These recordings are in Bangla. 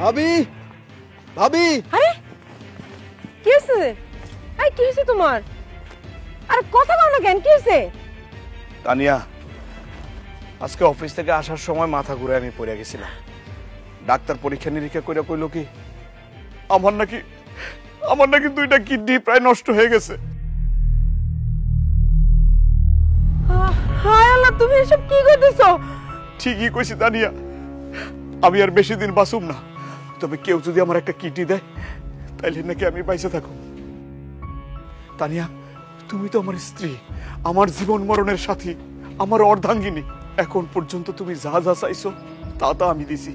ভাবি ভাবি আরে কি হয়েছে? আরে কি হয়েছে তোমার? আরে কথা বলো না কেন? কি হয়েছে? তানিয়া, আজকে অফিস থেকে আসার সময় মাথা ঘুরে আমি পড়ে গেছিলাম। ডাক্তার পরীক্ষা নিরীক্ষা করে কইলো কি আমার নাকি 2টা কিডনি প্রায় নষ্ট হয়ে গেছে। হায় আল্লাহ, তুমি এসব কি করতেছো? ঠিকই কইছি তানিয়া, আমি আর বেশি দিন বাঁচুম না। তবে কেউ যদি আমার একটা কিডনি দেয় তাইলে নাকি আমি বাইসে থাকুম। তানিয়া, তুমি তো আমার স্ত্রী, আমার জীবন মরণের সাথী, আমার অর্ধাঙ্গিনী। এখন পর্যন্ত তুমি যা যা চাইছো তা আমি দিছি।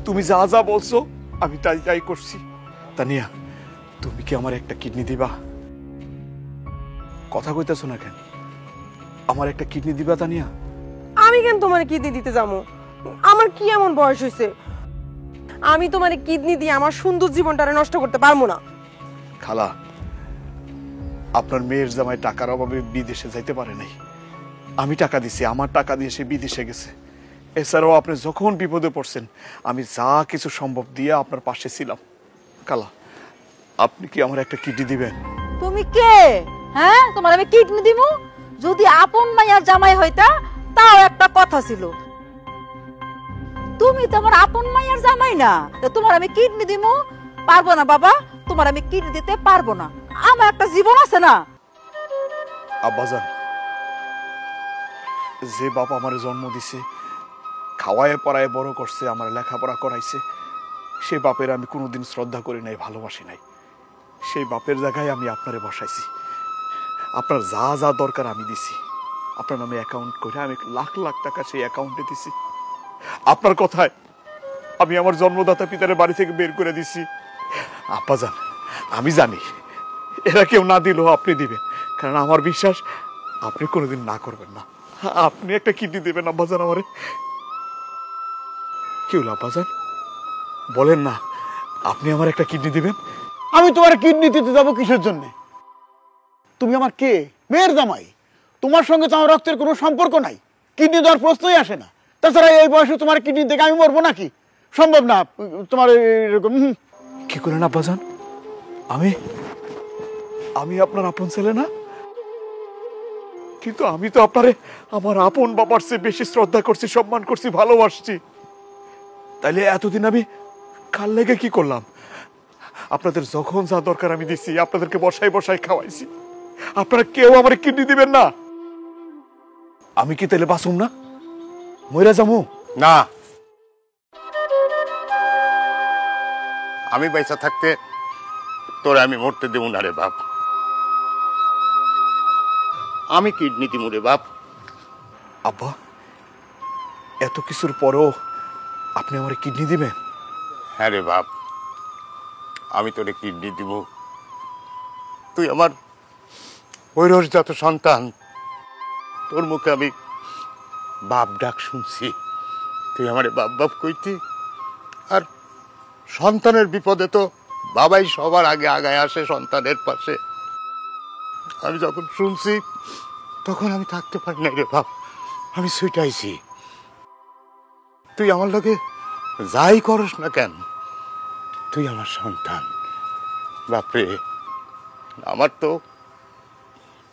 তুমি যা যা বলছো আমি তাই করছি। তানিয়া, তুমি কি আমার একটা কিডনি দিবা? কথা কইতেছো না কেন? আমার একটা কিডনি দিবা তানিয়া? আমি কেন তোমার কিডনি দিতে যাবো? আমার কি এমন বয়স হয়েছে? আমি তোমার কিডনি দিয়ে আমার সুন্দর জীবনটা নষ্ট করতে পারবো না। খালা, আপনার মেয়ের জামাই টাকার অভাবে বিদেশে যাইতে পারে নাই। আমি টাকা দিছি, আমার টাকা দিয়ে সে বিদেশে গেছে। এছাড়াও আপনি যখন বিপদে পড়ছেন আমি যা কিছু সম্ভব দিয়ে আপনার পাশে ছিলাম। খালা, আপনি কি আমার একটা কিডনি দিবেন? তুমি কে? হ্যাঁ, তোমার আমি কিডনি দিমু? যদি আপন মাইয়ার জামাই হইতা তাও একটা কথা ছিল। তুমি তো আমার আপন মাইয়ার জামাই না, তো তোমার আমি কিডনি দিমু? পারবো না বাবা, তোমার আমি কিডনি দিতে পারবো না। আমার একটা জীবন আছে না। আব্বাজান, যে বাপ আমার জন্ম দিছে, খাওয়ায় পড়ায় বড় করছে, আমার লেখাপড়া করাইছে, সে বাপের আমি কোনোদিন শ্রদ্ধা করি নাই, ভালোবাসি নাই। সেই বাপের জায়গায় আমি আপনারে বসাইছি। আপনার যা যা দরকার আমি দিছি। আপনার নামে অ্যাকাউন্ট করে আমি লাখ লাখ টাকা সেই অ্যাকাউন্টে দিছি। আপনার কথায় আমি আমার জন্মদাতা পিতার বাড়ি থেকে বের করে দিছি। আব্বাজান, আমি জানি এরা কেউ না দিলেও আপনি দিবেন, কারণ আমার বিশ্বাস আপনি কোনোদিন না করবেন না। আপনি একটা কিডনি দেবেন আব্বাজান আমারে। কি হলো আব্বাজান, বলেন না আপনি আমার একটা কিডনি দিবেন? আমি তোমার কিডনি দিতে যাবো কিসের জন্য? তুমি আমার কে? মেয়ের জামাই। তোমার সঙ্গে তো আমার রক্তের কোনো সম্পর্ক নাই। কিডনি দেওয়ার প্রশ্নই আসে না। তাছাড়া এই বয়সে তোমার কিডনি দেখে আমি মরবো নাকি? সম্ভব না। তোমার এরকম কি করেন আব্বাজান? আমি আপনার আপন ছেলে না? কিন্তু আমি তো আপনারে আমার আপন বাবার চেয়ে বেশি শ্রদ্ধা করছি, সম্মান করছি, ভালোবাসছি। তাইলে এতদিন আমি কাল লেগে কি করলাম? আপনাদের যখন যা দরকার আমি দিছি, আপনাদেরকে বসাই বসাই খাওয়াইছি। আপনারা কেউ আমার কিডনি দিবেন না? আমি কি তাইলে বাঁচুম না? মইরা যামু না, আমি পয়সা থাকতে তোরে আমি মরতে দেব না রে বাপ। আমি কিডনি দিব রে বাপ। আব্বা, এত কিছুর পরেও আপনি আমার কিডনি দিবেন? হ্যাঁ রে বাপ, আমি তোরে কিডনি দিব। তুই আমার ঐরসজাত সন্তান। তোর মুখে আমি বাপ ডাক শুনছি। তুই আমারে বাপ বাপ কইতি। আর সন্তানের বিপদে তো বাবাই সবার আগে আগায় আসে সন্তানের পাশে। আমি যখন শুনছি তখন আমি থাকতে পারি নাই রে বাপ, আমি ছুটাইছি। তুই আমার লগে যাই করস না কেন, তুই আমার সন্তান। বাপরে, আমার তো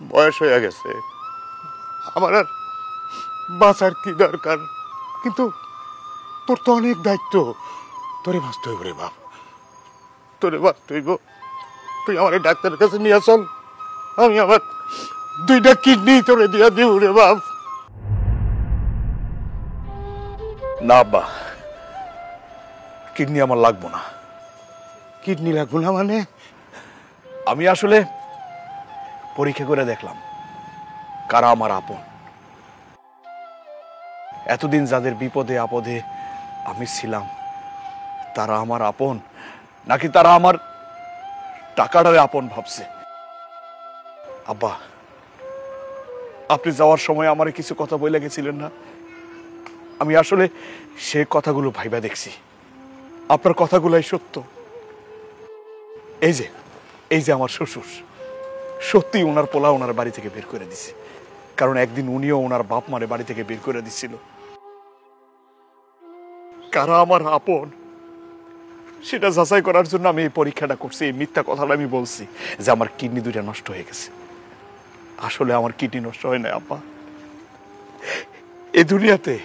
বয়স হয়ে গেছে, আমার আর বাঁচার কি দরকার? কিন্তু তোর তো অনেক দায়িত্ব। তোরে বাঁচতে হইব রে বাপ, তোরে বাঁচতে হইব। তুই আমার ডাক্তারের কাছে নিয়ে চল, আমি আমার 2টা কিডনি তোরে দিয়া দিব রে বাপ। না আব্বা, কিডনি আমার লাগবো না। কিডনি লাগবো না মানে? আমি আসলে পরীক্ষা করে দেখলাম কারা আমার আপন। এতদিন যাদের বিপদে আপদে আমি ছিলাম তারা আমার আপন, নাকি তারা আমার টাকাটারে আপন ভাবছে? আব্বা, আপনি যাওয়ার সময় আমারে কিছু কথা বলে গেছিলেন না? আমি আসলে সে কথাগুলো ভাইবা দেখছি। আপনার কথাগুলাই সত্য। এই যে আমার শ্বশুর, সত্যি ওনার পোলা ওনার বাড়ি থেকে বের করে দিছে, কারণ একদিন উনিও ওনার বাপ মারে বাড়ি থেকে বের করে দিচ্ছিল। কারা আমার আপন সেটা যাচাই করার জন্য আমি এই পরীক্ষাটা করছি, এই মিথ্যা কথাটা আমি বলছি যে আমার কিডনি দুইটা নষ্ট হয়ে গেছে। আসলে আমার কিডনি নষ্ট হয় না আব্বা। এই দুনিয়াতে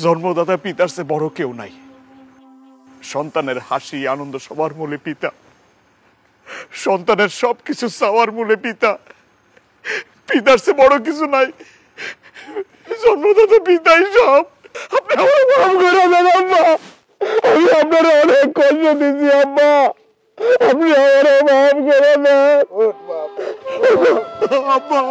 জন্মদাতা পিতার চেয়ে বড় কেউ নাই। সন্তানের হাসি আনন্দ সবার মূলে পিতা, সন্তানের সবকিছু চাওয়ার মূলে পিতা। পিতার চেয়ে বড় কিছু নাই, জন্মদাতা পিতাই সব। আপনি আমার মাফ করে দেন আব্বা, আমি আপনার অনেক কষ্ট দিচ্ছি আব্বা, আপনি আমার মাফ করে দেন আব্বা।